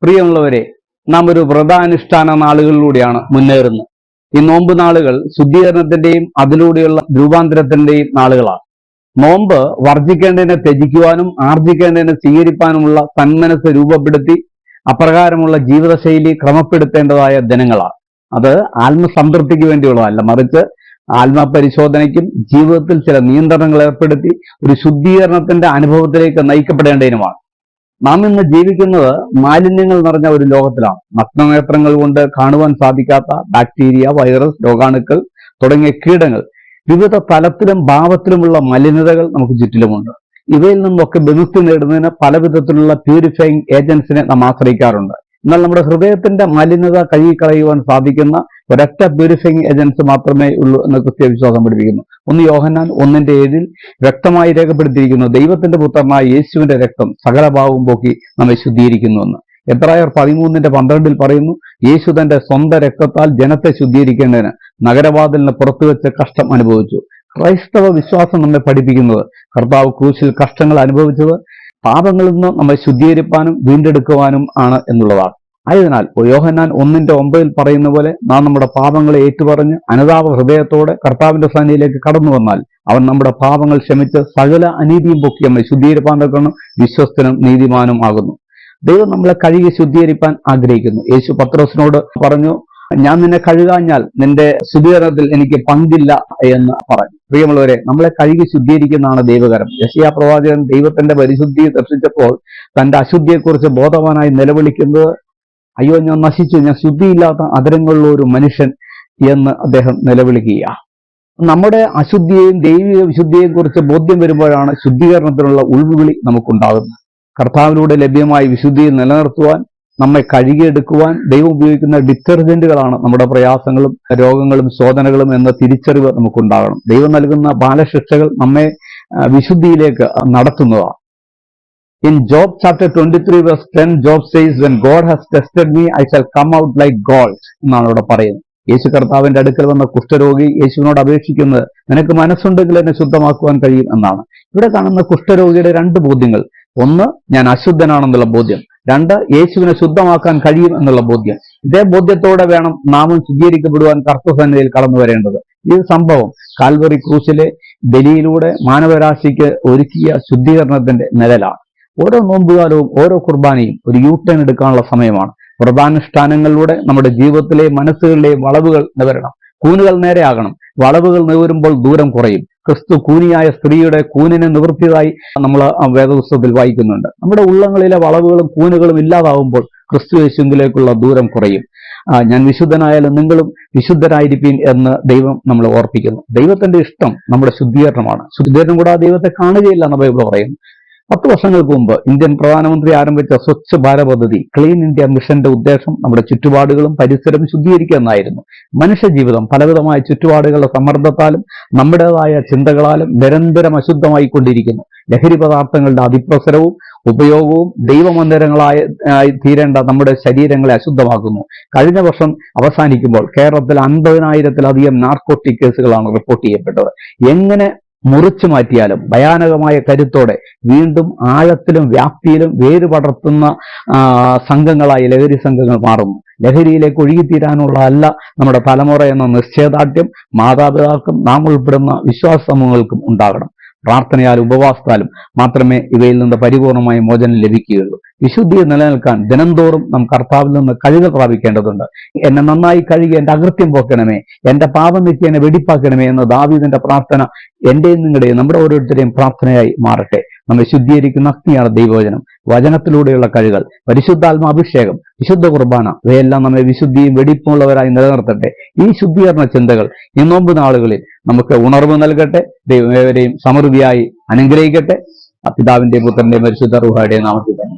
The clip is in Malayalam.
പ്രിയമുള്ളവരെ, നാം ഒരു വ്രതാനുഷ്ഠാന നാളുകളിലൂടെയാണ് മുന്നേറുന്നത്. ഈ നോമ്പ് നാളുകൾ ശുദ്ധീകരണത്തിന്റെയും അതിലൂടെയുള്ള രൂപാന്തരത്തിന്റെയും നാളുകളാണ്. നോമ്പ് വർജിക്കേണ്ടതിനെ ത്യജിക്കുവാനും ആർജിക്കേണ്ടതിനെ സ്വീകരിക്കാനുമുള്ള സന്മനസ് രൂപപ്പെടുത്തി അപ്രകാരമുള്ള ജീവിതശൈലി ക്രമപ്പെടുത്തേണ്ടതായ ദിനങ്ങളാണ്. അത് ആത്മസംതൃപ്തിക്ക് വേണ്ടിയുള്ളതല്ല, മറിച്ച് ആത്മപരിശോധനയ്ക്കും ജീവിതത്തിൽ ചില നിയന്ത്രണങ്ങൾ ഏർപ്പെടുത്തി ഒരു ശുദ്ധീകരണത്തിന്റെ അനുഭവത്തിലേക്ക് നയിക്കപ്പെടേണ്ടതിനുമാണ്. നാം ഇന്ന് ജീവിക്കുന്നത് മാലിന്യങ്ങൾ നിറഞ്ഞ ഒരു ലോകത്തിലാണ്. നഗ്നനേത്രങ്ങൾ കൊണ്ട് കാണുവാൻ സാധിക്കാത്ത ബാക്ടീരിയ, വൈറസ്, രോഗാണുക്കൾ തുടങ്ങിയ കീടങ്ങൾ, വിവിധ തലത്തിലും ഭാവത്തിലുമുള്ള മലിനതകൾ നമുക്ക് ചുറ്റിലുമുണ്ട്. ഇവയിൽ നിന്നൊക്കെ വിമുക്തി നേടുന്നതിന് പല വിധത്തിലുള്ള പ്യൂരിഫയിങ് ഏജൻസിനെ നാം ആശ്രയിക്കാറുണ്ട്. എന്നാൽ നമ്മുടെ ഹൃദയത്തിന്റെ മലിനത കഴുകിക്കളയുവാൻ സാധിക്കുന്ന ഒരൊറ്റ പ്യൂരിഫയിങ് ഏജൻസ് മാത്രമേ ഉള്ളൂ എന്ന് ക്രിസ്തീയ വിശ്വാസം പഠിപ്പിക്കുന്നു. 1 യോഹന്നാൻ 1:7 വ്യക്തമായി രേഖപ്പെടുത്തിയിരിക്കുന്നു, ദൈവത്തിന്റെ പുത്രനായ യേശുവിന്റെ രക്തം സകല പാപവും പോക്കി നമ്മെ ശുദ്ധീകരിക്കുന്നുവെന്ന്. എബ്രായർ 13:12 പറയുന്നു, യേശു തന്റെ സ്വന്തം രക്തത്താൽ ജനത്തെ ശുദ്ധീകരിക്കേണ്ടതിന് നഗരവാതിലിന് പുറത്തുവെച്ച് കഷ്ടം അനുഭവിച്ചു. ക്രൈസ്തവ വിശ്വാസം നമ്മെ പഠിപ്പിക്കുന്നത് കർത്താവ് ക്രൂശിൽ കഷ്ടങ്ങൾ അനുഭവിച്ചത് പാപങ്ങളിൽ നിന്ന് നമ്മെ ശുദ്ധീകരിക്കാനും വീണ്ടെടുക്കുവാനും ആണ് എന്നുള്ളതാണ്. ആയതിനാൽ യോഹന്നാൻ 1:9 പറയുന്ന പോലെ നാം നമ്മുടെ പാപങ്ങളെ ഏറ്റുപറഞ്ഞ് അനുതാപ ഹൃദയത്തോടെ കർത്താവിന്റെ സന്നിധിയിലേക്ക് കടന്നു വന്നാൽ അവൻ നമ്മുടെ പാപങ്ങൾ ക്ഷമിച്ച് സകല അനീതിയും പൊക്കി നമ്മെ ശുദ്ധീകരിപ്പാൻ തക്കണം വിശ്വസ്തനും നീതിമാനും ആകുന്നു. ദൈവം നമ്മളെ കഴുകി ശുദ്ധീകരിപ്പാൻ ആഗ്രഹിക്കുന്നു. യേശു പത്രോസിനോട് പറഞ്ഞു, ഞാൻ നിന്നെ കഴുകാഞ്ഞാൽ നിന്റെ ശുദ്ധീകരണത്തിൽ എനിക്ക് പങ്കില്ല എന്ന് പറഞ്ഞു. പ്രിയമുള്ളവരെ, നമ്മളെ കഴുകി ശുദ്ധീകരിക്കുന്നതാണ് ദൈവകരം. യെശയ്യാ പ്രവാചകൻ ദൈവത്തിന്റെ പരിശുദ്ധിയെ ദർശിച്ചപ്പോൾ തന്റെ അശുദ്ധിയെക്കുറിച്ച് ബോധവാനായി നിലവിളിക്കുന്നത്, അയ്യോ ഞാൻ നശിച്ചു, ഞാൻ ശുദ്ധിയില്ലാത്ത അധരങ്ങളുള്ള ഒരു മനുഷ്യൻ എന്ന് അദ്ദേഹം നിലവിളിക്കുക. നമ്മുടെ അശുദ്ധിയെയും ദൈവിക വിശുദ്ധിയെയും കുറിച്ച് ബോധ്യം വരുമ്പോഴാണ് ശുദ്ധീകരണത്തിനുള്ള ഉൾവിളി നമുക്കുണ്ടാകുന്നത്. കർത്താവിലൂടെ ലഭ്യമായ വിശുദ്ധിയെ നിലനിർത്തുവാൻ നമ്മെ കഴുകിയെടുക്കുവാൻ ദൈവം ഉപയോഗിക്കുന്ന ഡിറ്റർജന്റുകളാണ് നമ്മുടെ പ്രയാസങ്ങളും രോഗങ്ങളും ശോധനകളും എന്ന തിരിച്ചറിവ് നമുക്കുണ്ടാകണം. ദൈവം നൽകുന്ന ബാലശിക്ഷകൾ നമ്മെ വിശുദ്ധിയിലേക്ക് നടത്തുന്നതാണ്. In Job chapter 23:10, Job says, when God has tested me, I shall come out like gold എന്നാണ് ഇവിടെ പറയുന്നത്. യേശു കർത്താവിന്റെ അടുക്കൽ വന്ന കുഷ്ഠരോഗി യേശുവിനോട് അപേക്ഷിക്കുന്നത്, നിനക്ക് മനസ്സുണ്ടെങ്കിൽ എന്നെ ശുദ്ധമാക്കുവാൻ കഴിയും എന്നാണ്. ഇവിടെ കാണുന്ന കുഷ്ഠരോഗിയുടെ 2 ബോധ്യങ്ങൾ: 1, ഞാൻ അശുദ്ധനാണെന്നുള്ള ബോധ്യം; 2, യേശുവിനെ ശുദ്ധമാക്കാൻ കഴിയും എന്നുള്ള ബോധ്യം. ഇതേ ബോധ്യത്തോടെ വേണം നാമും ശുദ്ധീകരിക്കപ്പെടുവാൻ കർത്തൃസന്നിധിയിൽ കടന്നു വരേണ്ടത്. ഈ സംഭവം കാൽവറി ക്രൂശിലെ ബലിയിലൂടെ മാനവരാശിക്ക് ഒരുക്കിയ ശുദ്ധീകരണത്തിന്റെ നിഴലാണ്. ഓരോ നോമ്പുകാലവും ഓരോ കുർബാനയും ഒരു യൂട്ടേൺ എടുക്കാനുള്ള സമയമാണ്. വ്രതാനുഷ്ഠാനങ്ങളിലൂടെ നമ്മുടെ ജീവിതത്തിലെ മനസ്സുകളിലെ വളവുകൾ നിവരണം. കൂനുകൾ നേരെയാകണം. വളവുകൾ നിവരുമ്പോൾ ദൂരം കുറയും. ക്രിസ്തു കൂനിയായ സ്ത്രീയുടെ കൂനിനെ നിവൃത്തിയതായി നമ്മൾ വേദപുസ്തകത്തിൽ വായിക്കുന്നുണ്ട്. നമ്മുടെ ഉള്ളങ്ങളിലെ വളവുകളും കൂനുകളും ഇല്ലാതാവുമ്പോൾ ക്രിസ്തു യേശുവിലേക്കുള്ള ദൂരം കുറയും. ഞാൻ വിശുദ്ധനായാലും നിങ്ങളും വിശുദ്ധരായിരിപ്പീൻ എന്ന് ദൈവം നമ്മളെ ഓർപ്പിക്കുന്നു. ദൈവത്തിന്റെ ഇഷ്ടം നമ്മുടെ ശുദ്ധീകരണമാണ്. ശുദ്ധീകരണം കൂടാതെ ദൈവത്തെ കാണുകയില്ല എന്ന് ബൈബിൾ പറയുന്നു. 10 വർഷങ്ങൾക്ക് മുമ്പ് ഇന്ത്യൻ പ്രധാനമന്ത്രി ആരംഭിച്ച സ്വച്ഛ് ഭാരത് പദ്ധതി, ക്ലീൻ ഇന്ത്യ മിഷന്റെ ഉദ്ദേശം നമ്മുടെ ചുറ്റുപാടുകളും പരിസരം ശുദ്ധീകരിക്കുക എന്നായിരുന്നു. മനുഷ്യ ജീവിതം പലവിധമായ ചുറ്റുപാടുകളുടെ സമ്മർദ്ദത്താലും നമ്മുടേതായ ചിന്തകളാലും നിരന്തരം അശുദ്ധമായി കൊണ്ടിരിക്കുന്നു. ലഹരി പദാർത്ഥങ്ങളുടെ അതിപ്രസരവും ഉപയോഗവും ദൈവമന്ദിരങ്ങളായി തീരേണ്ട നമ്മുടെ ശരീരങ്ങളെ അശുദ്ധമാക്കുന്നു. കഴിഞ്ഞ വർഷം അവസാനിക്കുമ്പോൾ കേരളത്തിൽ 50,000-ത്തിലധികം നാർക്കോട്ടിക് കേസുകളാണ് റിപ്പോർട്ട് ചെയ്യപ്പെട്ടത്. എങ്ങനെ മുറിച്ചു മാറ്റിയാലും ഭയാനകമായ കരുത്തോടെ വീണ്ടും ആഴത്തിലും വ്യാപ്തിയിലും വേര് പടർത്തുന്ന സംഘങ്ങളായി ലഹരി സംഘങ്ങൾ മാറുന്നു. ലഹരിയിലേക്ക് ഒഴുകിത്തീരാനുള്ള അല്ല നമ്മുടെ തലമുറ എന്ന നിശ്ചയദാർഢ്യം മാതാപിതാക്കൾക്കും നാം ഉൾപ്പെടുന്ന വിശ്വാസ സമൂഹങ്ങൾക്കും ഉണ്ടാകണം. പ്രാർത്ഥനയാലും ഉപവാസത്താലും മാത്രമേ ഇവയിൽ നിന്ന് പരിപൂർണമായ മോചനം ലഭിക്കുകയുള്ളൂ. വിശുദ്ധിയെ നിലനിൽക്കാൻ ദിനംതോറും നാം കർത്താവിൽ നിന്ന് കഴുകൽ പ്രാപിക്കേണ്ടതുണ്ട്. എന്നെ നന്നായി കഴുകി എന്റെ അകൃത്യം പോക്കണമേ, എന്റെ പാപം നീക്കി എന്നെ വെടിപ്പാക്കണമേ എന്ന ദാവീദിന്റെ പ്രാർത്ഥന എന്റെയും നിങ്ങളുടെയും നമ്മുടെ ഓരോരുത്തരെയും പ്രാർത്ഥനയായി മാറട്ടെ. നമ്മെ ശുദ്ധീകരിക്കുന്ന അഗ്നിയാണ് ദൈവവചനം. വചനത്തിലൂടെയുള്ള കഴുകൽ, പരിശുദ്ധാത്മ അഭിഷേകം, വിശുദ്ധ കുർബാന, ഇവയെല്ലാം നമ്മെ വിശുദ്ധിയും വെടിപ്പുള്ളവരായി നിലനിർത്തട്ടെ. ഈ ശുദ്ധീകരണ ചിന്തകൾ ഈ നോമ്പ് നാളുകളിൽ നമുക്ക് ഉണർവ് നൽകട്ടെ. ദൈവം ഏവരെയും സമൃദ്ധിയായി അനുഗ്രഹിക്കട്ടെ. പിതാവിന്റെയും പുത്രന്റെയും പരിശുദ്ധ റൂഹായുടെയും നാമത്തിൽ തന്നെ.